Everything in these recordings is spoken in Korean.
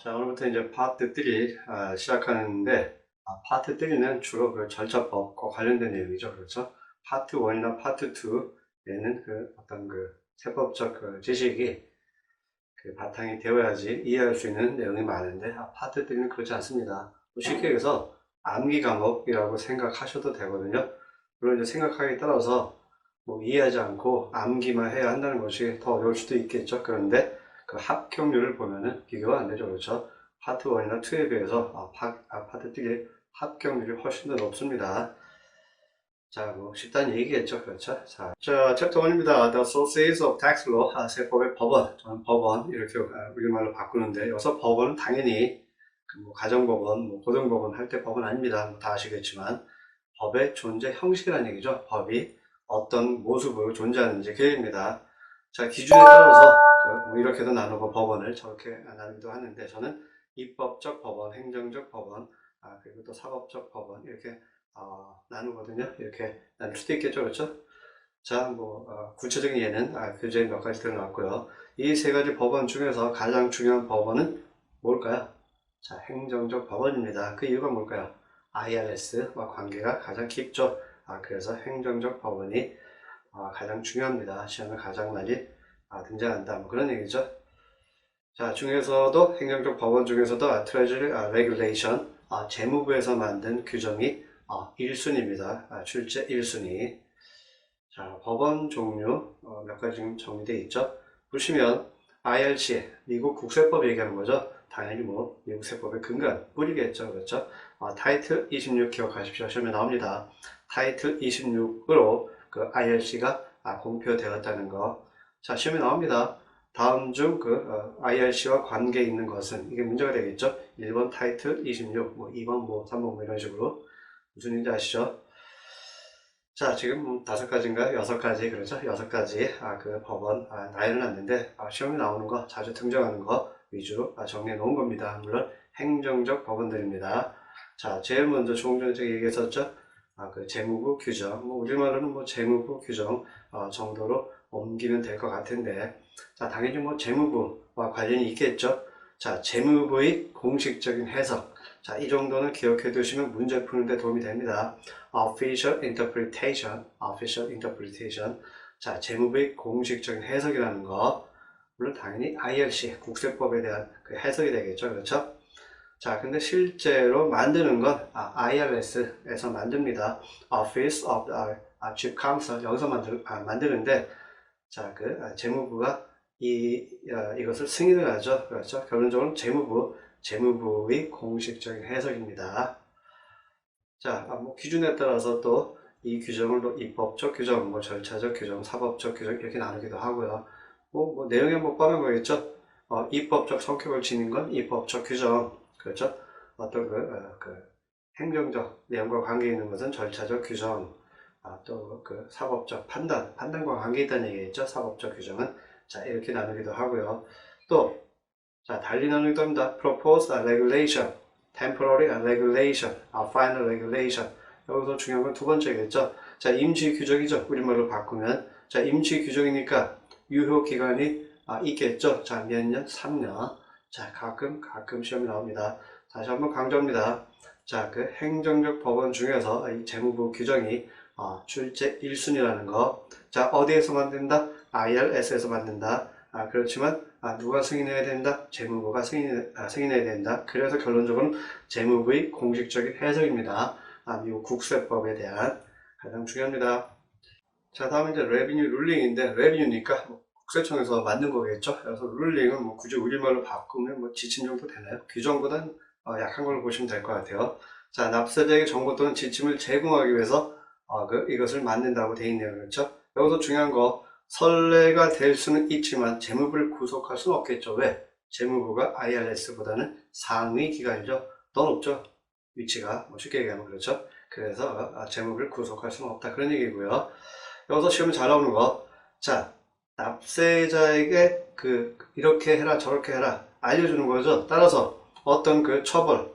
자, 오늘부터 이제 파트 3 시작하는데, 파트 3는 주로 그 절차법과 관련된 내용이죠. 그렇죠? 파트 1이나 파트 2에는 그 어떤 그 세법적 그 지식이 그 바탕이 되어야지 이해할 수 있는 내용이 많은데, 파트 3는 그렇지 않습니다. 쉽게 얘기해서 암기 과목이라고 생각하셔도 되거든요. 물론 이제 생각하기에 따라서 뭐 이해하지 않고 암기만 해야 한다는 것이 더 어려울 수도 있겠죠. 그런데 그 합격률을 보면은 비교가 안 되죠. 그렇죠? 파트 1이나 2에 비해서 파트 3의 합격률이 훨씬 더 높습니다. 자, 뭐 쉽다는 얘기겠죠. 그렇죠? 자, 챕터 1입니다. The Sources of Tax Law, 세법의 법원. 저는 법원 이렇게 우리말로 바꾸는데, 여기서 법원은 당연히 그뭐 가정법원, 뭐 고등법원 할 때 법은 아닙니다. 뭐 다 아시겠지만 법의 존재 형식이라는 얘기죠. 법이 어떤 모습으로 존재하는지 그 얘기입니다. 자, 기준에 따라서 뭐 이렇게도 나누고 법원을 저렇게 나누기도 하는데, 저는 입법적 법원, 행정적 법원, 그리고 또 사법적 법원 이렇게 나누거든요. 이렇게 나눌 수도 있겠죠. 그렇죠? 자, 뭐 구체적인 예는 교재에 몇 가지 들어놨고요. 이 세 가지 법원 중에서 가장 중요한 법원은 뭘까요? 자, 행정적 법원입니다. 그 이유가 뭘까요? IRS와 관계가 가장 깊죠. 그래서 행정적 법원이 가장 중요합니다. 시험에 가장 많이 등장한다. 뭐 그런 얘기죠. 자, 중에서도 행정적 법원 중에서도 Treasury Regulation, 재무부에서 만든 규정이 1순위입니다. 출제 1순위. 자, 법원 종류 몇 가지 지금 정리되어 있죠. 보시면 IRC, 미국 국세법 얘기하는 거죠. 당연히 뭐 미국 세법의 근간, 뿌리겠죠. 그렇죠? 타이틀 26 기억하십시오. 시험에 나옵니다. 타이틀 26으로 그 IRC가 공표되었다는 거. 자, 시험에 나옵니다. 다음 중 그 IRC와 관계 있는 것은, 이게 문제가 되겠죠. 1번 타이틀 26, 뭐 2번 뭐 3번 뭐 이런 식으로. 무슨 얘기인지 아시죠? 자, 지금 5가지인가요? 6가지, 그렇죠? 6가지, 그 법원, 나열해놨는데, 시험에 나오는 거, 자주 등장하는 거 위주로 정리해 놓은 겁니다. 물론, 행정적 법원들입니다. 자, 제일 먼저 조금 전에 제가 얘기했었죠? 그 재무부 규정, 뭐, 우리말로는 뭐 재무부 규정, 정도로 옮기면 될 것 같은데, 자, 당연히 뭐 재무부와 관련이 있겠죠? 자, 재무부의 공식적인 해석. 자, 이 정도는 기억해 두시면 문제 푸는데 도움이 됩니다. Official Interpretation, Official Interpretation. 자, 재무부의 공식적인 해석이라는 거. 물론 당연히 IRC, 국세법에 대한 그 해석이 되겠죠. 그렇죠? 자, 근데 실제로 만드는 건 IRS에서 만듭니다. Office of Chief Counsel, 여기서 만드는데, 자, 그 재무부가 이것을 승인을 하죠. 그렇죠? 결론적으로 재무부의 공식적인 해석입니다. 자, 뭐 기준에 따라서 또 이 규정을 또 입법적 규정, 뭐 절차적 규정, 사법적 규정 이렇게 나누기도 하고요. 뭐 내용이 뭐 뻔한 거겠죠. 입법적 성격을 지닌 건 입법적 규정, 그렇죠? 어떤 그 행정적 내용과 관계 있는 것은 절차적 규정, 또 그 사법적 판단과 관계 있다는 얘기겠죠. 사법적 규정은. 자, 이렇게 나누기도 하고요. 또 자, 달리 나누기도 합니다. Proposed regulation, temporary regulation, final regulation. 여기서 중요한 건 두 번째겠죠. 자, 임시 규정이죠. 우리말로 바꾸면. 자, 임시 규정이니까 유효 기간이 있겠죠. 자, 몇 년? 3년. 자, 가끔 시험이 나옵니다. 다시 한번 강조합니다. 자, 그 행정적 법원 중에서 이 재무부 규정이 출제 1순위라는 거. 자, 어디에서 만든다? IRS에서 만든다. 그렇지만 누가 승인해야 된다? 재무부가 승인해야 된다. 그래서 결론적으로는 재무부의 공식적인 해석입니다. 미국 국세법에 대한 가장 중요합니다. 자, 다음은 이제 레비뉴 룰링인데, 레비뉴니까 국세청에서 만든 거겠죠. 그래서 룰링은 뭐 굳이 우리말로 바꾸면 뭐 지침 정도 되나요? 규정보다는 약한 걸로 보시면 될 것 같아요. 자, 납세자에게 정보 또는 지침을 제공하기 위해서 이것을 만든다고 되어 있네요. 그렇죠? 여기서 중요한 거, 선례가 될 수는 있지만 재무부를 구속할 수는 없겠죠. 왜? 재무부가 IRS보다는 상위 기관이죠. 더 높죠. 위치가 쉽게 얘기하면 그렇죠. 그래서 재무부를 구속할 수는 없다. 그런 얘기고요. 여기서 시험에 잘 나오는 거, 자, 납세자에게 이렇게 해라 저렇게 해라 알려주는 거죠. 따라서 어떤 그 처벌,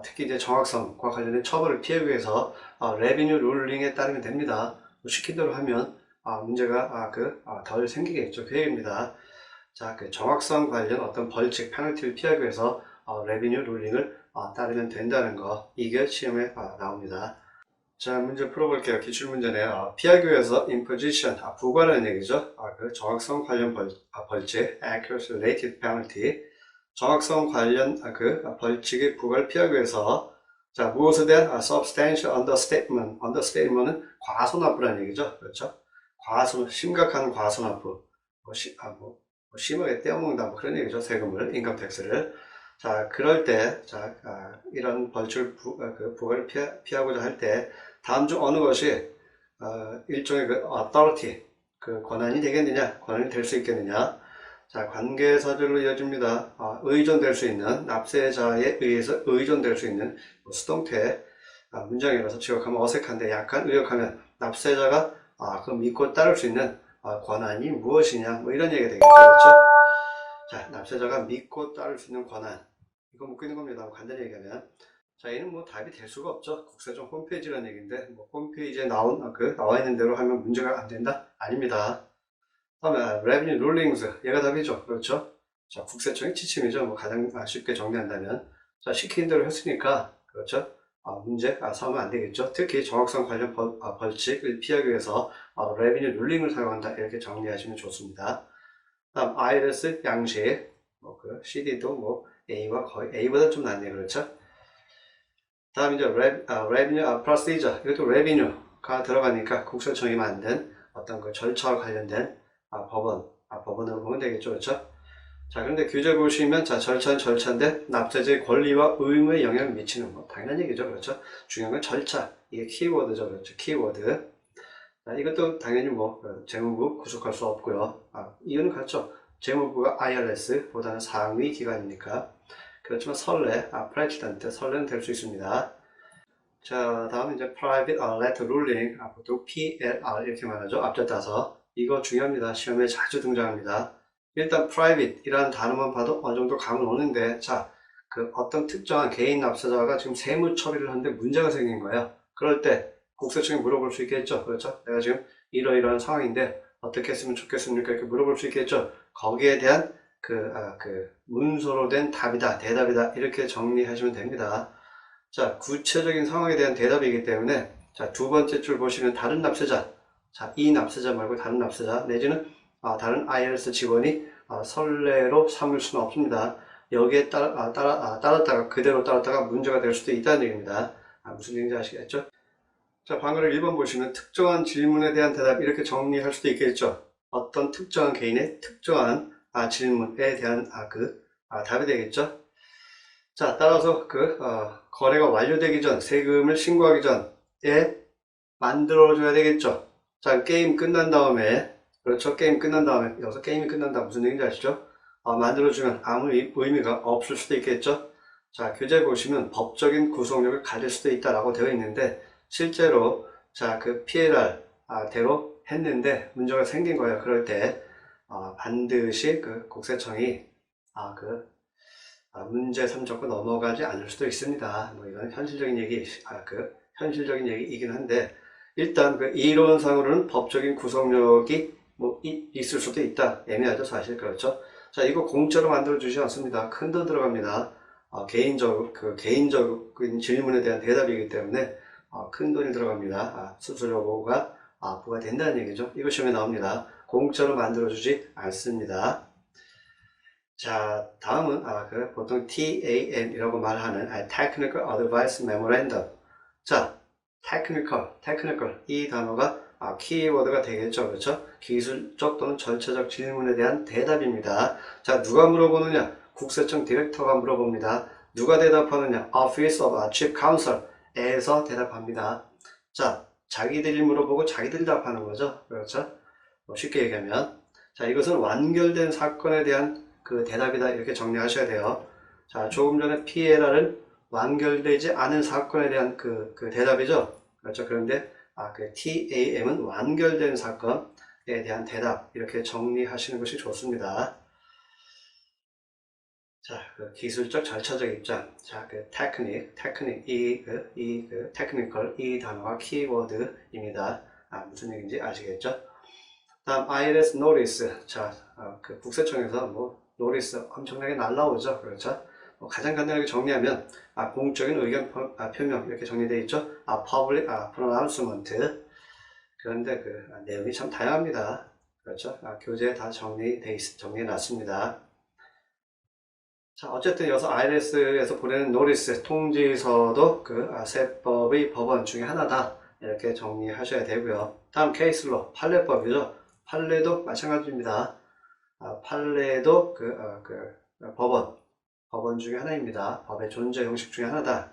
특히 이제 정확성과 관련된 처벌을 피하기 위해서 레비뉴 룰링에 따르면 됩니다. 시킨 대로 하면 문제가 덜 생기겠죠. 그 얘기입니다. 자, 그 정확성 관련 어떤 벌칙, 페널티를 피하기 위해서 revenue 룰링을 따르면 된다는 거, 이게 시험에 나옵니다. 자, 문제 풀어볼게요. 기출문제네요. 피하기 위해서 imposition, 부과라는 얘기죠. 그 정확성 관련 벌칙, accuracy related penalty, 정확성 관련 벌칙의 부과를 피하기 위해서, 자, 무엇에 대한 substantial understatement, understatement은 과소납부라는 얘기죠. 그렇죠? 심각한 과소납부, 심하게 떼어먹는다, 뭐 그런 얘기죠. 세금을, 인컴택스를. 자, 그럴 때, 자, 이런 벌칙을 부과를 피하고자 할 때, 다음 중 어느 것이 일종의 authority, 권한이 되겠느냐, 권한이 될 수 있겠느냐. 자, 관계사절로 이어집니다. 의존될 수 있는, 납세자에 의해서 의존될 수 있는 수동태 문장이라서 지역하면 어색한데 약간 의역하면 납세자가 그 믿고 따를 수 있는 권한이 무엇이냐, 뭐 이런 얘기가 되겠죠. 그렇죠? 자, 납세자가 믿고 따를 수 있는 권한, 이거 묻고 있는 겁니다. 간단히 얘기하면, 자, 얘는 뭐 답이 될 수가 없죠. 국세청 홈페이지라는 얘기인데, 뭐 홈페이지에 나와 있는 대로 하면 문제가 안 된다? 아닙니다. 다음에 revenue rulings, 얘가 답이죠. 그렇죠? 자, 국세청의 지침이죠. 뭐 가장 쉽게 정리한다면, 자, 시키는 대로 했으니까, 그렇죠? 문제 삼으면 안 되겠죠. 특히 정확성 관련 벌칙을 피하기 위해서 revenue ruling을 사용한다, 이렇게 정리하시면 좋습니다. 다음 IRS 양식, CD도 뭐 A와 거의 A보다 좀 낫네요. 그렇죠? 다음 이제 revenue procedure, 이것도 revenue가 들어가니까 국세청이 만든 어떤 절차와 관련된 법원으로 보면 되겠죠. 그렇죠? 자, 그런데 규제 보시면, 자, 절차는 절차인데 납세자의 권리와 의무에 영향을 미치는 거, 당연한 얘기죠. 그렇죠? 중요한 건 절차, 이게 키워드죠. 그렇죠? 키워드. 자, 이것도 당연히 재무부 구속할 수 없고요. 이유는 같죠. 재무부가 IRS보다는 상위 기관이니까. 그렇지만 프레지던트, 선례는 될 수 있습니다. 자, 다음은 이제 private letter ruling, 보통 PLR 이렇게 말하죠. 앞에 따서. 이거 중요합니다. 시험에 자주 등장합니다. 일단 private 이라는 단어만 봐도 어느 정도 감은 오는데, 자, 어떤 특정한 개인 납세자가 지금 세무 처리를 하는데 문제가 생긴 거예요. 그럴 때 국세청에 물어볼 수 있겠죠. 그렇죠? 내가 지금 이러이러한 상황인데 어떻게 했으면 좋겠습니까? 이렇게 물어볼 수 있겠죠. 거기에 대한 문서로 된 답이다, 대답이다, 이렇게 정리하시면 됩니다. 자, 구체적인 상황에 대한 대답이기 때문에, 자, 두 번째 줄 보시면 다른 납세자, 자, 이 납세자 말고 다른 납세자 내지는 다른 IRS 직원이 선례로 삼을 수는 없습니다. 여기에 따랐다가 그대로 따랐다가 문제가 될 수도 있다는 얘기입니다. 무슨 얘기인지 아시겠죠? 자, 방금 1번 보시면 특정한 질문에 대한 대답, 이렇게 정리할 수도 있겠죠. 어떤 특정한 개인의 특정한 질문에 대한 답이 되겠죠. 자, 따라서 거래가 완료되기 전, 세금을 신고하기 전에 만들어줘야 되겠죠. 자, 게임 끝난 다음에, 그렇죠. 게임 끝난 다음에, 여기서 게임이 끝난다, 무슨 얘기인지 아시죠? 만들어주면 아무 의미가 없을 수도 있겠죠. 자, 교재 보시면 법적인 구속력을 가질 수도 있다라고 되어 있는데, 실제로, 자, PLR 대로 했는데 문제가 생긴 거예요. 그럴 때, 반드시 국세청이, 문제 3적고 넘어가지 않을 수도 있습니다. 뭐 이건 현실적인 현실적인 얘기이긴 한데, 일단 이론상으로는 법적인 구속력이 있을 수도 있다. 애매하죠, 사실. 그렇죠? 자, 이거 공짜로 만들어 주지 않습니다. 큰 돈 들어갑니다. 개인적인 질문에 대한 대답이기 때문에 큰 돈이 들어갑니다. 수수료가 부과된다는 얘기죠. 이거 시험에 나옵니다. 공짜로 만들어 주지 않습니다. 자, 다음은 보통 TAM이라고 말하는 Technical Advice Memorandum. 자, technical 이 단어가 키워드가 되겠죠. 그렇죠? 기술적 또는 절차적 질문에 대한 대답입니다. 자, 누가 물어보느냐? 국세청 디렉터가 물어봅니다. 누가 대답하느냐? Office of Chief Counsel에서 대답합니다. 자, 자기들이 물어보고 자기들이 답하는 거죠. 그렇죠? 쉽게 얘기하면, 자, 이것은 완결된 사건에 대한 대답이다, 이렇게 정리하셔야 돼요. 자, 조금 전에 PLR은 완결되지 않은 사건에 대한 대답이죠. 그렇죠. 그런데 TAM은 완결된 사건에 대한 대답, 이렇게 정리하시는 것이 좋습니다. 자, 기술적 절차적 입장. 자, technical 이 단어가 키워드입니다. 무슨 얘기인지 아시겠죠? 다음 IRS notice. 자, 국세청에서 노리스 엄청나게 날라오죠. 그렇죠? 가장 간단하게 정리하면 공적인 의견 표명 이렇게 정리되어 있죠. public pronouncement. 그런데 그 내용이 참 다양합니다. 그렇죠? 교재에 다 정리해 놨습니다. 자, 어쨌든 여기서 IRS에서 보내는 노리스, 통지서도 그 세법의 법원 중에 하나다. 이렇게 정리하셔야 되고요. 다음 케이스로 판례법이죠. 판례도 마찬가지입니다. 판례도 법원 중에 하나입니다. 법의 존재 형식 중에 하나다.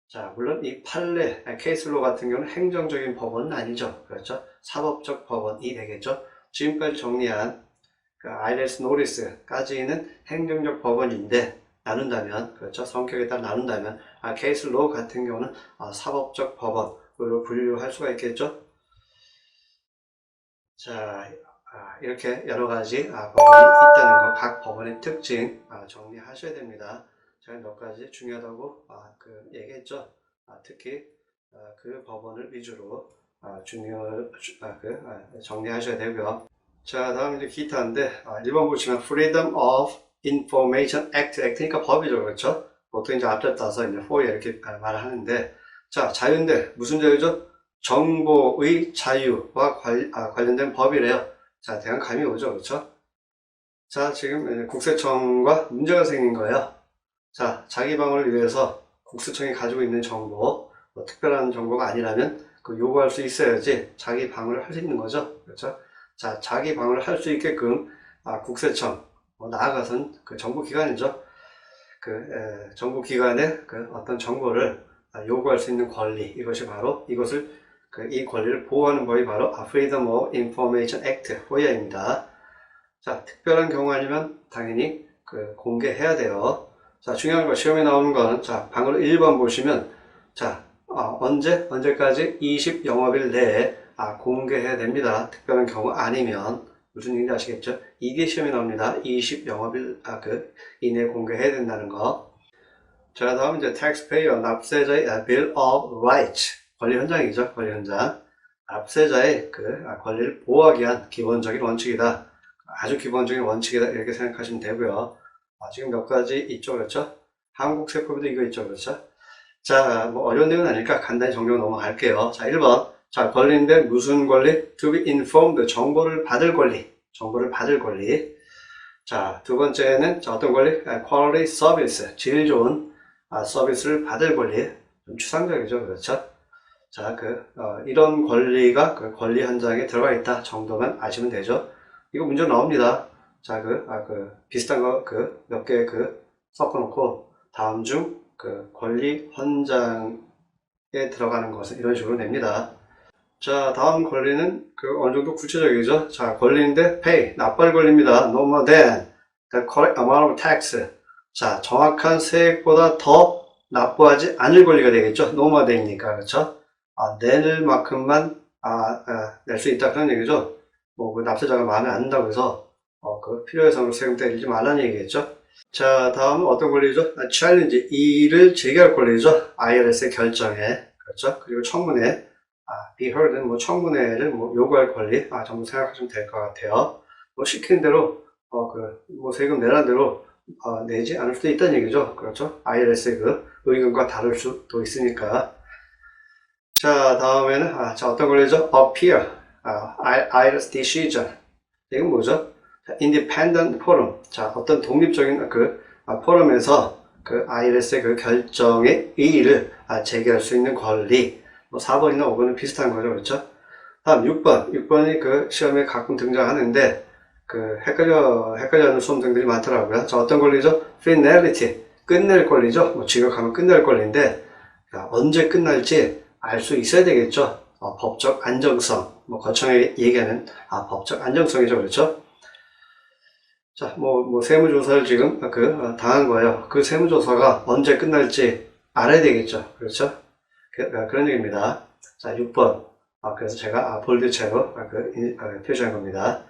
자, 물론 이 판례, 케이스로 같은 경우는 행정적인 법원은 아니죠. 그렇죠? 사법적 법원이 되겠죠. 지금까지 정리한 IRS 노리스까지는 행정적 법원인데 나눈다면, 그렇죠? 성격에 따라 나눈다면, 케이스 로 같은 경우는 사법적 법원으로 분류할 수가 있겠죠. 자, 이렇게 여러 가지 법원이 있다는 것, 각 법원의 특징 정리하셔야 됩니다. 제가 몇 가지 중요하다고 얘기했죠. 특히 그 법원을 위주로 정리하셔야 되고요. 자, 다음 이제 기타인데 1번 보시면 Freedom of Information Act, Act니까 법이죠, 그렇죠? 보통 이제 앞에 따서 이제 FOIA 이렇게 말을 하는데, 자, 자유인데 무슨 자유죠? 정보의 자유와 관련된 법이래요. 자, 대강 감이 오죠, 그렇죠? 자, 지금 국세청과 문제가 생긴 거예요. 자, 자기 방어를 위해서 국세청이 가지고 있는 정보, 특별한 정보가 아니라면 요구할 수 있어야지 자기 방어를 할 수 있는 거죠, 그렇죠? 자, 자기 방어를 할 수 있게끔 국세청, 나아가선 정부기관이죠. 정부기관의 어떤 정보를 요구할 수 있는 권리, 이것이 바로 이 권리를 보호하는 법이 바로 Freedom of Information Act, FOIA입니다. 자, 특별한 경우 아니면 당연히 공개해야 돼요. 자, 중요한 거 시험에 나오는 거는 자, 방을 1번 보시면 자, 언제까지 20영업일 내에 공개해야 됩니다. 특별한 경우 아니면 무슨 얘기인지 아시겠죠? 이게 시험에 나옵니다. 20영업일 이내에 공개해야 된다는 거. 자, 다음 이제 taxpayer, 납세자의 Bill of Rights, 권리 현장이죠. 권리 현장. 납세자의 권리를 보호하기 위한 기본적인 원칙이다. 아주 기본적인 원칙이다. 이렇게 생각하시면 되고요. 지금 몇 가지 있죠, 그렇죠? 한국 세법에도 이거 있죠, 그렇죠? 자, 뭐 어려운 내용은 아니니까 간단히 정리로 넘어갈게요. 자, 1번. 자, 권리인데 무슨 권리? To be informed, 정보를 받을 권리. 정보를 받을 권리. 자, 두 번째는 자, 어떤 권리? Quality service, 질 좋은 서비스를 받을 권리. 좀 추상적이죠, 그렇죠? 자, 이런 권리가 권리 현장에 들어가 있다 정도만 아시면 되죠. 이거 문제 나옵니다. 자, 비슷한 거 몇 개 섞어 놓고 다음 중 권리 현장에 들어가는 것은 이런 식으로 냅니다. 자, 다음 권리는 어느 정도 구체적이죠. 자, 권리인데 pay, 납부할 권리입니다. No more than the correct amount of tax. 자, 정확한 세액보다 더 납부하지 않을 권리가 되겠죠. No more than이니까, 그렇죠? 낼 만큼만 낼 수 있다 그런 얘기죠. 뭐 납세자가 마음에 안 든다고 해서 필요해서 세금 떼지 말라는 얘기겠죠. 자, 다음은 어떤 권리죠? challenge, 이를 제기할 권리죠. IRS의 결정에, 그렇죠? 그리고 청문회, be heard, 뭐 청문회를 요구할 권리, 전부 생각하시면 될 것 같아요. 뭐 시키는 대로, 뭐 세금 내라는 대로 내지 않을 수도 있다는 얘기죠. 그렇죠? IRS의 의견과 다를 수도 있으니까. 자, 다음에는 자, 어떤 권리죠? appeal, IRS decision. 이건 뭐죠? independent forum. 자, 어떤 독립적인 포럼에서 IRS의 결정의 이의를 제기할 수 있는 권리. 뭐 4번이나 5번은 비슷한 거죠, 그렇죠? 다음 6번. 6번이 시험에 가끔 등장하는데 헷갈려하는 수험생들이 많더라고요. 자, 어떤 권리죠? finality, 끝낼 권리죠. 뭐 지각하면 끝낼 권리인데 언제 끝날지 알 수 있어야 되겠죠. 법적 안정성, 뭐 거창하게 얘기하는 법적 안정성이죠, 그렇죠? 자, 뭐 세무조사를 지금 당한 거예요. 그 세무조사가 언제 끝날지 알아야 되겠죠, 그렇죠? 그런 얘기입니다. 자, 6번. 그래서 제가 볼드체로 표시한 겁니다.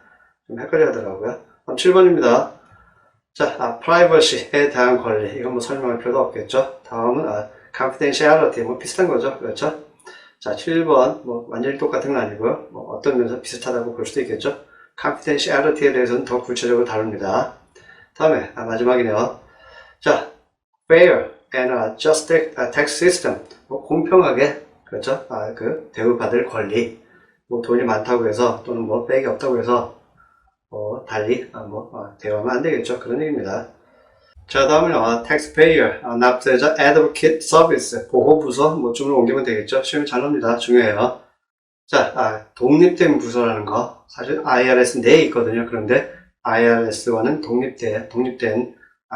좀 헷갈려 하더라고요. 다음 7번입니다. 자, privacy에 대한 권리. 이건 뭐 설명할 필요도 없겠죠. 다음은 confidentiality, 뭐 비슷한 거죠, 그렇죠? 자, 7번, 뭐 완전히 똑같은 건 아니고요. 뭐 어떤 면에서 비슷하다고 볼 수도 있겠죠. confidentiality에 대해서는 더 구체적으로 다룹니다. 다음에 마지막이네요. 자, fair and just tax system. 뭐 공평하게, 그렇죠? 그 대우받을 권리. 뭐 돈이 많다고 해서 또는 뭐 백이 없다고 해서 달리 대우하면 안 되겠죠. 그런 얘기입니다. 자, 다음은 taxpayer, 납세자 advocate service, 보호부서 뭐쯤을 옮기면 되겠죠. 시험이 잘 나옵니다. 중요해요. 자, 독립된 부서라는 거 사실 IRS 내에 있거든요. 그런데 IRS와는 독립된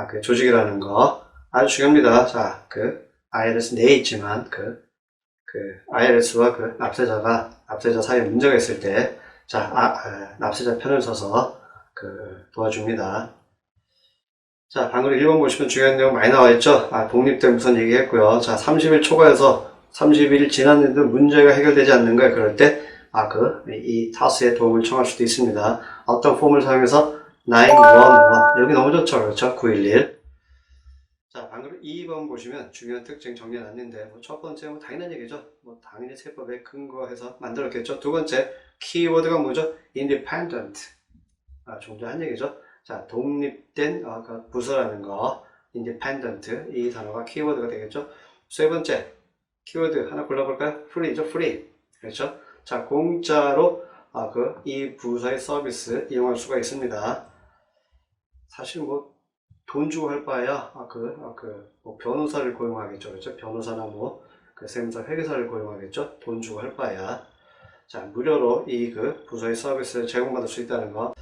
그 조직이라는 거 아주 중요합니다. 자, 그 IRS 내에 있지만 그 IRS와 그 납세자 사이에 문제가 있을 때 납세자 편을 서서 도와줍니다. 자, 방금 1번 보시면 중요한 내용 많이 나와 있죠. 독립된 부선 얘기했고요. 자, 30일 초과해서 30일 지났는데도 문제가 해결되지 않는 거예요. 그럴 때 이 타스의 도움을 청할 수도 있습니다. 어떤 폼을 사용해서 911 여기 너무 좋죠. 그렇죠? 911. 자, 방금 2번 보시면 중요한 특징 정리해놨는데 첫 번째 당연한 얘기죠. 당연히 세법에 근거해서 만들었겠죠. 두 번째 키워드가 뭐죠? independent. 존재한 얘기죠. 자, 독립된 부서라는 거 independent 이 단어가 키워드가 되겠죠. 세 번째 키워드 하나 골라볼까요? free죠. free. 그렇죠. 자, 공짜로 이 부서의 서비스 이용할 수가 있습니다. 사실 돈 주고 할 바에야 변호사를 고용하겠죠. 그렇죠? 변호사나 세무사 회계사를 고용하겠죠. 돈 주고 할 바에야. 자, 무료로 이 부서의 서비스를 제공받을 수 있다는 거.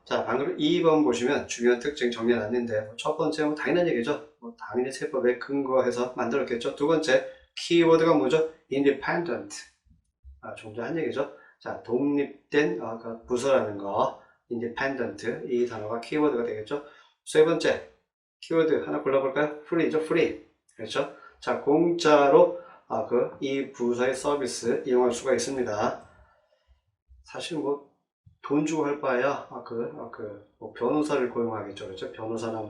자, 방금 2번 보시면 중요한 특징 정리해놨는데 첫 번째 당연한 얘기죠. 당연히 세법에 근거해서 만들었겠죠. 두 번째 키워드가 뭐죠? independent. 존재한 얘기죠. 자, 독립된 부서라는 거 independent 이 단어가 키워드가 되겠죠. 세 번째 키워드 하나 골라볼까요? free죠. free. 그렇죠. 자, 공짜로 이 부서의 서비스 이용할 수가 있습니다. 사실 돈 주고 할 바에야 변호사를 고용하겠죠. 그렇죠? 변호사나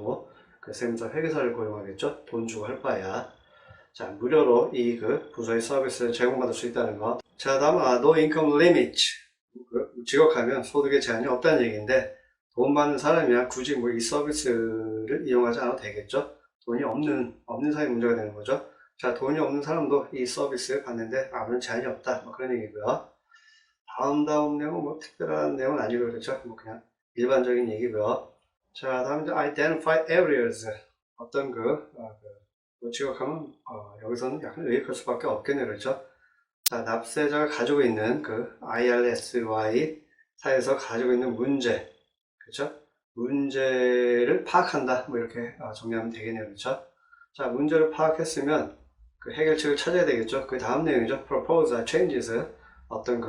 세무사 회계사를 고용하겠죠. 돈 주고 할 바에야. 자, 무료로 이 부서의 서비스를 제공받을 수 있다는 거. 자, 다음 no income limit. 직업하면 소득에 제한이 없다는 얘기인데 돈 받는 사람이야 굳이 이 서비스를 이용하지 않아도 되겠죠. 돈이 없는 사람이 문제가 되는 거죠. 자, 돈이 없는 사람도 이 서비스 받는데 아무런 제한이 없다. 그런 얘기고요. 다음 내용은 특별한 내용은 아니고 그렇죠. 그냥 일반적인 얘기고요. 자, 다음 이제 identify areas. 어떤 직업하면 여기서는 약간 의역할 수밖에 없겠네요. 그렇죠. 자, 납세자가 가지고 있는 IRS와의 사이에서 가지고 있는 문제, 그렇죠? 문제를 파악한다, 이렇게 정리하면 되겠네요. 그렇죠? 자, 문제를 파악했으면 해결책을 찾아야 되겠죠. 그 다음 내용이죠. propose changes. 어떤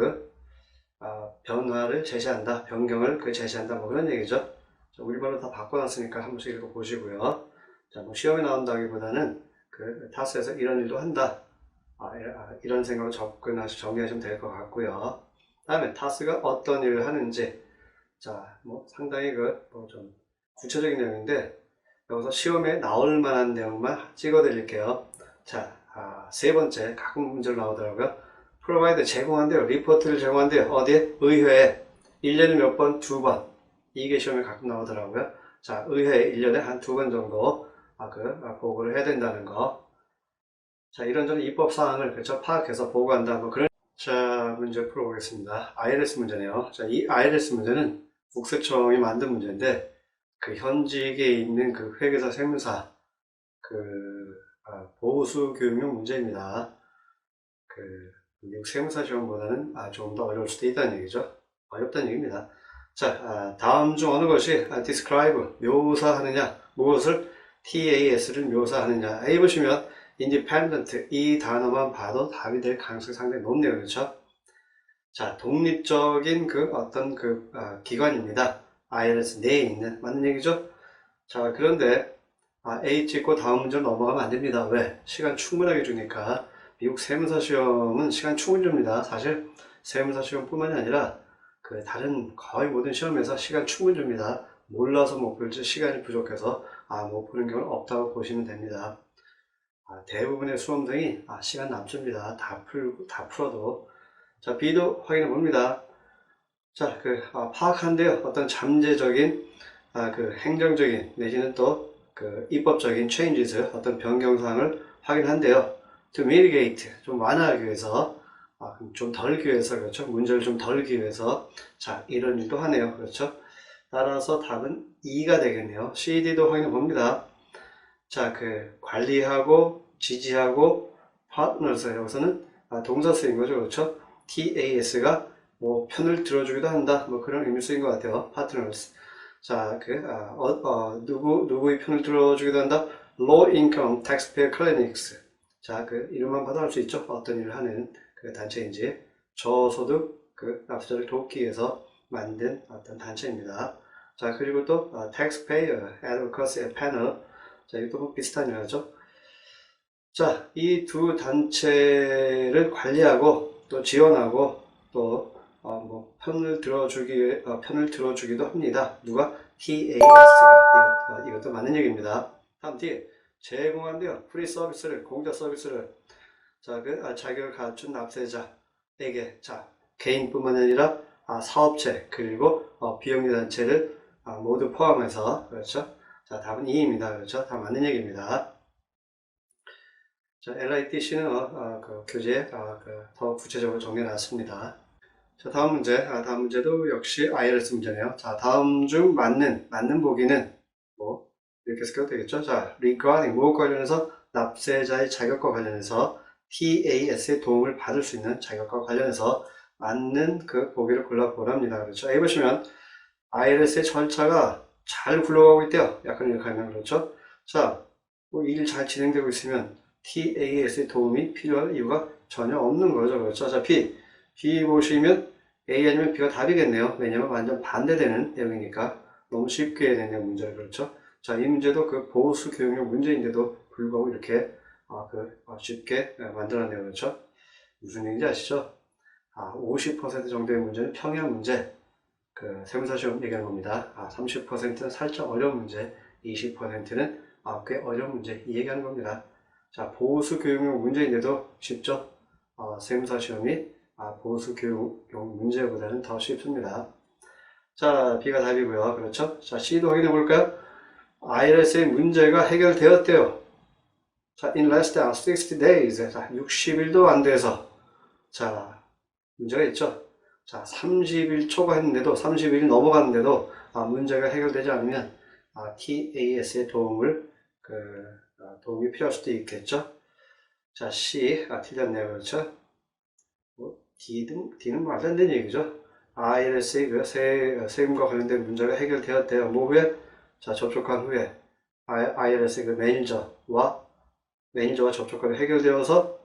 변화를 제시한다, 변경을 제시한다, 그런 얘기죠. 자, 우리말로 다 바꿔놨으니까 한 번씩 읽어보시고요. 자, 시험에 나온다기보다는 타스에서 이런 일도 한다. 이런 생각으로 정리하시면 될 것 같고요. 다음에 타스가 어떤 일을 하는지. 자, 상당히 좀 구체적인 내용인데 여기서 시험에 나올 만한 내용만 찍어 드릴게요. 자, 세 번째 가끔 문제로 나오더라고요. 프로바이드 제공한대요. 리포트를 제공한대요. 어디에? 의회에. 1년에 몇 번? 2번. 이게 시험에 가끔 나오더라고요. 자, 의회에 1년에 한 2번 정도 보고를 해야 된다는 거. 자, 이런저런 입법사항을 파악해서 보고한다. 자, 문제 풀어보겠습니다. IRS 문제네요. 자, 이 IRS 문제는 국세청이 만든 문제인데 현직에 있는 회계사, 세무사 보수 교육용 문제입니다. 미국 세무사 시험보다는 조금 더 어려울 수도 있다는 얘기죠. 어렵다는 얘기입니다. 자, 다음 중 어느 것이 describe, 묘사하느냐, 무엇을 TAS를 묘사하느냐. A 보시면 independent 이 단어만 봐도 답이 될 가능성이 상당히 높네요. 그렇죠? 자, 독립적인 기관입니다. IRS 내에 있는, 맞는 얘기죠? 자, 그런데 A 찍고 다음 문제로 넘어가면 안 됩니다. 왜? 시간 충분하게 주니까. 미국 세무사 시험은 시간 충분히 줍니다. 사실 세무사 시험뿐만이 아니라 다른 거의 모든 시험에서 시간 충분히 줍니다. 몰라서 못 풀지 시간이 부족해서 못 푸는 경우는 없다고 보시면 됩니다. 대부분의 수험생이 시간 남습니다. 다 풀어도. 자, B도 확인해 봅니다. 자, 파악한데요. 어떤 잠재적인 행정적인 내지는 또 그 입법적인 changes, 어떤 변경사항을 확인한대요. To mitigate, 좀 완화하기 위해서, 좀 덜기 위해서, 그렇죠? 문제를 좀 덜기 위해서, 자, 이런 일도 하네요. 그렇죠? 따라서 답은 2가 되겠네요. CD도 확인해 봅니다. 자, 그 관리하고 지지하고 partners, 여기서는 동사 쓰인 거죠. 그렇죠? TAS가 뭐 편을 들어주기도 한다. 뭐 그런 의미 쓰인 것 같아요. partners. 자, 누구의 편을 들어주기도 한다. Low Income Taxpayer Clinics. 자, 그 이름만 봐도 알 수 있죠. 어떤 일을 하는 그 단체인지. 저소득 그 납세자를 돕기 위해서 만든 어떤 단체입니다. 자, 그리고 또 Taxpayer Advocacy Panel. 자, 이것도 뭐 비슷한 일하죠. 자, 이 두 단체를 관리하고 또 지원하고 또 뭐 편을 들어주기도 합니다. 누가? TAS가 이것도 맞는 얘기입니다. 다음 뒤에 제공한대요. 프리 서비스를, 공짜 서비스를. 자, 자격을 갖춘 납세자에게, 자, 개인뿐만 아니라 사업체 그리고 비영리 단체를 모두 포함해서. 그렇죠? 자, 답은 2입니다. 그렇죠? 다 맞는 얘기입니다. 자, LITC는 그 교재에 더 구체적으로 정리해 놨습니다. 자, 다음 문제. 다음 문제도 역시 IELTS 문제네요. 자, 다음 중 맞는 보기는 뭐 이렇게 써도 되겠죠? 자, regarding 무엇과 관련해서 납세자의 자격과 관련해서 TAS의 도움을 받을 수 있는 자격과 관련해서 맞는 그 보기를 골라보랍니다. 그렇죠? 여기 보시면 IELTS의 절차가 잘 굴러가고 있대요. 약간 이렇게 하면 그렇죠? 자, 뭐 일 잘 진행되고 있으면 TAS의 도움이 필요할 이유가 전혀 없는 거죠. 그렇죠? 자, B 보시면 A 아니면 B가 답이겠네요. 왜냐면 완전 반대되는 내용이니까 너무 쉽게 내는 문제를. 그렇죠? 자, 이 문제도 그 보수 교육용 문제인데도 불구하고 이렇게 쉽게 만들어내요. 그렇죠? 무슨 얘기인지 아시죠? 50% 정도의 문제는 평형 문제, 그 세무사 시험 얘기하는 겁니다. 30%는 살짝 어려운 문제, 20%는 꽤 어려운 문제, 이 얘기하는 겁니다. 자, 보수 교육용 문제인데도 쉽죠? 세무사 시험이 보수 교육용 문제보다는 더 쉽습니다. 자, B가 답이고요. 그렇죠? 자, C도 확인해 볼까요? IELTS의 문제가 해결되었대요. 자, in less than 60 days. 자, 60일도 안 돼서. 자, 문제가 있죠? 자, 30일 초과했는데도, 30일 넘어갔는데도, 문제가 해결되지 않으면, TAS의 도움이 필요할 수도 있겠죠? 자, C. 틀렸네요. 그렇죠? D는 말도 안 되는 얘기죠. IELTS의 세금과 관련된 문제가 해결되었대요. 뭐 후에? 자, 접촉한 후에 IELTS의 매니저와 접촉하고 해결되어서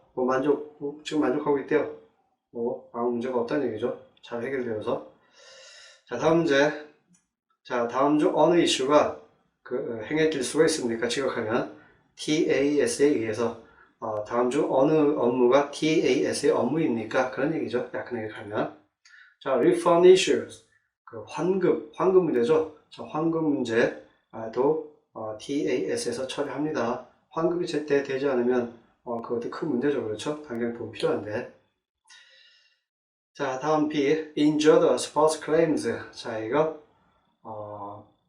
지금 만족하고 있대요. 아무 문제가 없다는 얘기죠. 잘 해결되어서. 자, 다음 문제. 자, 다음 중 어느 이슈가 행해질 수가 있습니까? 지각하면 TAS에 의해서 다음 중 어느 업무가 TAS의 업무입니까? 그런 얘기죠. 약간 이렇게 하면. 자, refund issues. 환급 문제죠. 자, 환급 문제도 TAS에서 처리합니다. 환급이 제때 되지 않으면 그것도 큰 문제죠. 그렇죠? 당장 돈 필요한데. 자, 다음 B. injured spouse claims. 자, 이거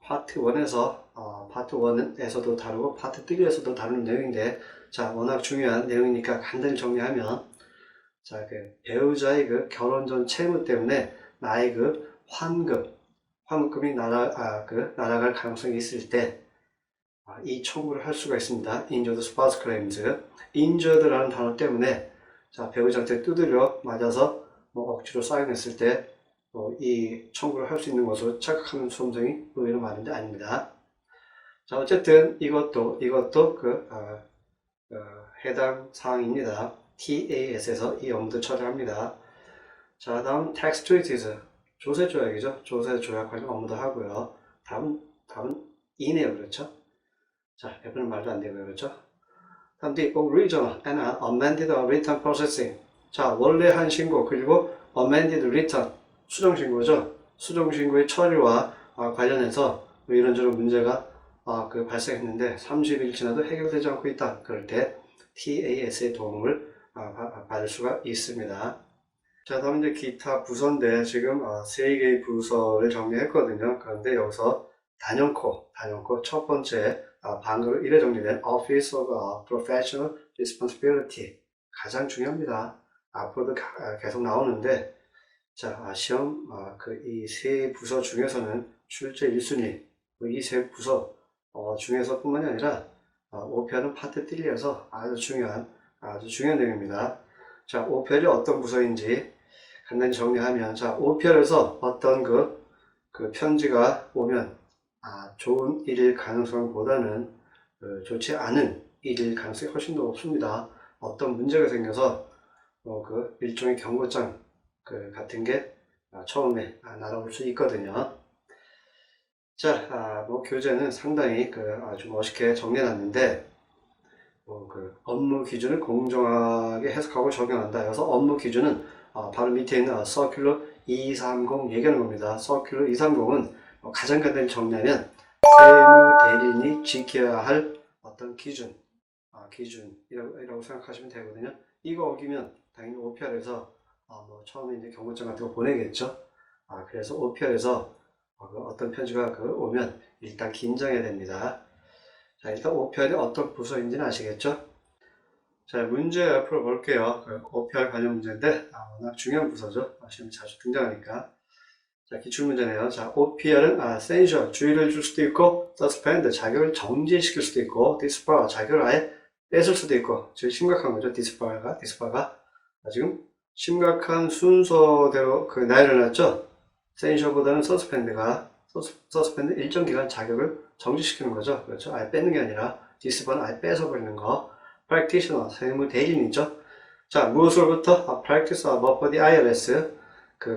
파트 1에서도 다루고 파트 3에서도 다루는 내용인데, 자, 워낙 중요한 내용이니까 간단히 정리하면, 자, 배우자의 결혼 전 채무 때문에 나의 환급금이 날아갈 가능성이 있을 때, 이 청구를 할 수가 있습니다. injured spouse claims. injured라는 단어 때문에, 자, 배우자한테 두드려 맞아서 억지로 사인했을 때, 이 청구를 할 수 있는 것으로 착각하는 수험생이 의외로 많은데 아닙니다. 자, 어쨌든 이것도 해당 사항입니다. TAS에서 이 업무도 처리합니다. 자, 다음 tax treaties, 조세 조약이죠. 조세 조약 관련 업무도 하고요. 답은 이네요. 그렇죠? 자, F는 말도 안 되고요. 그렇죠? 다음 뒤 original and amended return processing. 자, 원래 한 신고 그리고 amended return, 수정신고죠. 수정신고의 처리와 관련해서 이런저런 문제가 발생했는데 30일 지나도 해결되지 않고 있다. 그럴 때 TAS의 도움을 받을 수가 있습니다. 자, 다음 이제 기타 부서인데 지금 3개의 부서를 정리했거든요. 그런데 여기서 단연코 첫 번째 방으로 이래 정리된 Office of Professional Responsibility. 가장 중요합니다. 앞으로도 계속 나오는데, 자, 시험, 이 세 부서 중에서는 출제 1순위, 이 세 부서 중에서 뿐만이 아니라, OPR은 파트 3여서 아주 중요한 내용입니다. 자, OPR이 어떤 부서인지 간단히 정리하면, 자, OPR에서 어떤 그 편지가 오면, 좋은 일일 가능성보다는 좋지 않은 일일 가능성이 훨씬 더 높습니다. 어떤 문제가 생겨서 일종의 경고장 같은 게 처음에 날아올 수 있거든요. 자, 교재는 상당히 아주 멋있게 정리해놨는데, 업무 기준을 공정하게 해석하고 적용한다. 그래서 업무 기준은 바로 밑에 있는 서큘러 230 얘기하는 겁니다. 서큘러 230은 가장 간단히 정리하면 세무 대리인이 지켜야 할 어떤 기준이라고 생각하시면 되거든요. 이거 어기면 당연히 OPR에서 처음에 이제 경고장 같은 거 보내겠죠. 그래서 OPR에서 어떤 편지가 오면 일단 긴장해야 됩니다. 자, 일단 OPR이 어떤 부서인지는 아시겠죠? 자, 문제 풀어볼게요. OPR 관련 문제인데 워낙 중요한 부서죠. 시험에 자주 등장하니까. 자, 기출문제네요. 자, OPR은 censure, 주의를 줄 수도 있고, suspend, 자격을 정지시킬 수도 있고, disbar, 자격을 아예 뺏을 수도 있고, 제일 심각한 거죠. disbar가. 지금 심각한 순서대로 나열을 놨죠. censure보다는 suspend 일정 기간 자격을 정지시키는 거죠. 그렇죠. 아예 뺏는 게 아니라, disbar는 아예 뺏어버리는 거. practitioner, 세무 대리인이죠. 자, 무엇으로부터? practice of the IRS.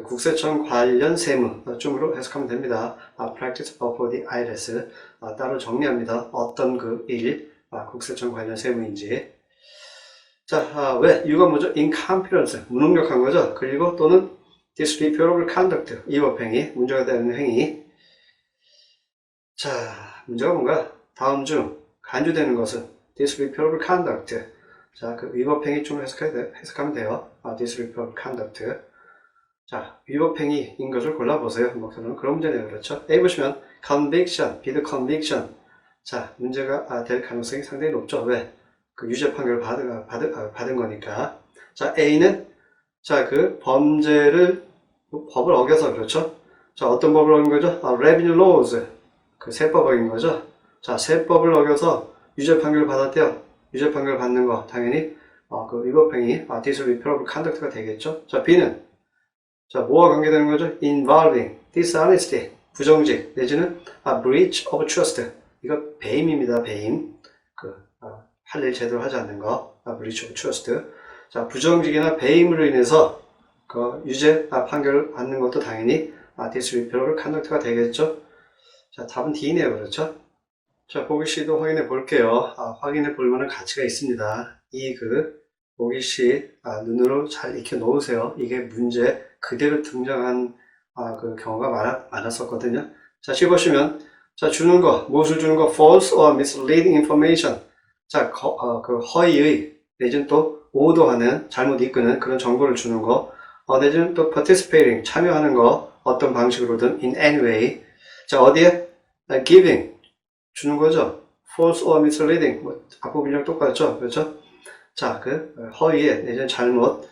국세청 관련 세무 쯤으로 해석하면 됩니다. practice of the IRS. 따로 정리합니다. 어떤 일, 국세청 관련 세무인지. 자, 왜? 이유가 뭐죠? incompetence, 무능력한 거죠. 그리고 또는 disreputable conduct, 위법행위, 문제가 되는 행위. 자, 문제가 뭔가? 다음 중 간주되는 것은 disreputable conduct. 자, 위법행위 좀 해석하면 돼요. disreputable conduct. 자, 위법행위인 것을 골라보세요. 결론은 그런 문제네요. 그렇죠? A 보시면 conviction, be the conviction. 자, 문제가 될 가능성이 상당히 높죠. 왜? 유죄 판결을 받은 거니까. 자, A는 법을 어겨서 그렇죠? 자, 어떤 법을 어긴 거죠? revenue laws. 세법 어긴 거죠? 자, 세법을 어겨서 유죄 판결을 받았대요. 유죄 판결을 받는 거 당연히 위법행위, disreputable conduct가 되겠죠? 자, B는 뭐와 관계되는 거죠? involving dishonesty, 부정직 내지는 breach of trust. 이거 배임입니다. 배임. 할 일 제대로 하지 않는 거. breach of trust. 자, 부정직이나 배임으로 인해서 유죄 판결을 받는 것도 당연히 disreputable conduct가 되겠죠. 자, 답은 D네요. 그렇죠? 자, 보기 C도 확인해 볼게요. 확인해 볼 만한 가치가 있습니다. 보기 C 눈으로 잘 익혀 놓으세요. 이게 문제 그대로 등장한 경우가 많았었거든요. 자, C 보시면 주는 거, 무엇을 주는 거? false or misleading information. 자, 허위의 내지는 또 오도하는, 잘못 이끄는 그런 정보를 주는 거. 내지는 또 participating, 참여하는 거, 어떤 방식으로든 in any way. 자, 어디에? giving, 주는 거죠. false or misleading, 앞부분이랑 똑같죠. 그렇죠? 자, 허위에 내지는 잘못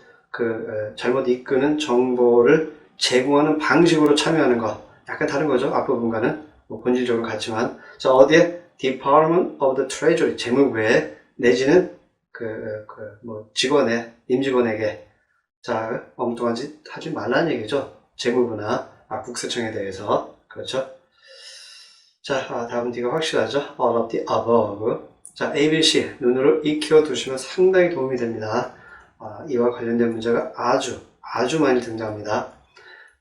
이끄는 정보를 제공하는 방식으로 참여하는 거. 약간 다른 거죠. 앞부분과는. 본질적으로 같지만. 자, 어디에? Department of the Treasury, 재무부에, 내지는 임직원에게. 자, 엉뚱한 짓 하지 말라는 얘기죠. 재무부나 국세청에 대해서. 그렇죠? 자, 다음 D가 확실하죠? All of the above. 자, A, B, C 눈으로 익혀 두시면 상당히 도움이 됩니다. 이와 관련된 문제가 아주 많이 등장합니다.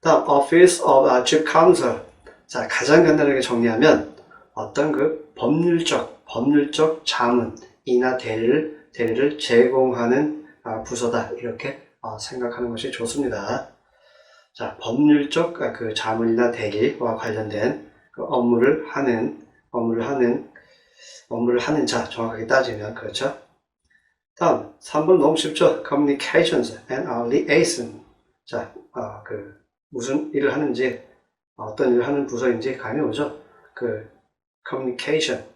다음, Office of Chief Counsel. 자, 가장 간단하게 정리하면 어떤 법률적 자문이나 대리를 제공하는 부서다. 이렇게 생각하는 것이 좋습니다. 자, 법률적 자문이나 대리와 관련된 업무를 하는 자, 정확하게 따지면, 그렇죠? 다음, 3번 너무 쉽죠? Communications and liaison. 자, 무슨 일을 하는지, 어떤 일을 하는 부서인지 감이 오죠? Communication,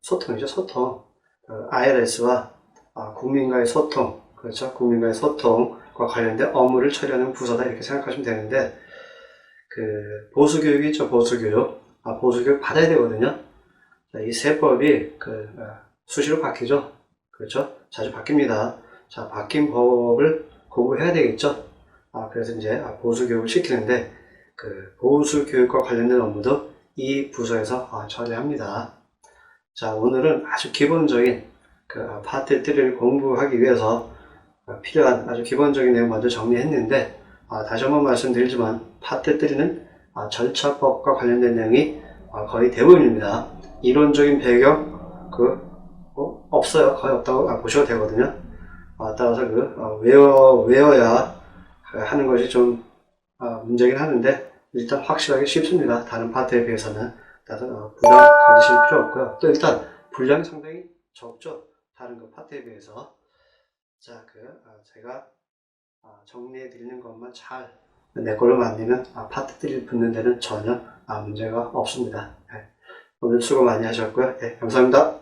소통이죠, 소통. IRS와 국민과의 소통, 그렇죠? 국민과의 소통과 관련된 업무를 처리하는 부서다 이렇게 생각하시면 되는데, 보수교육이 있죠, 보수교육. 보수교육 받아야 되거든요. 자, 이 세법이 수시로 바뀌죠. 그렇죠? 자주 바뀝니다. 자, 바뀐 법을 공부해야 되겠죠. 그래서 이제 보수교육을 시키는데, 보수교육과 관련된 업무도 이 부서에서 처리합니다. 자, 오늘은 아주 기본적인 파트 3를 공부하기 위해서 필요한 아주 기본적인 내용 먼저 정리했는데, 다시 한번 말씀드리지만 파트 3는 절차법과 관련된 내용이 거의 대부분입니다. 이론적인 배경 없어요. 거의 없다고 보셔도 되거든요. 따라서 외워야 하는 것이 좀 문제긴 하는데, 일단 확실하게 쉽습니다. 다른 파트에 비해서는. 따라서 부담 가지실 필요 없고요. 또 일단 분량이 상당히 적죠. 다른 파트에 비해서. 자, 제가 정리해 드리는 것만 잘 내 걸로 만들면 파트 3를 붙는 데는 전혀 문제가 없습니다. 네. 오늘 수고 많이 하셨고요. 네, 감사합니다.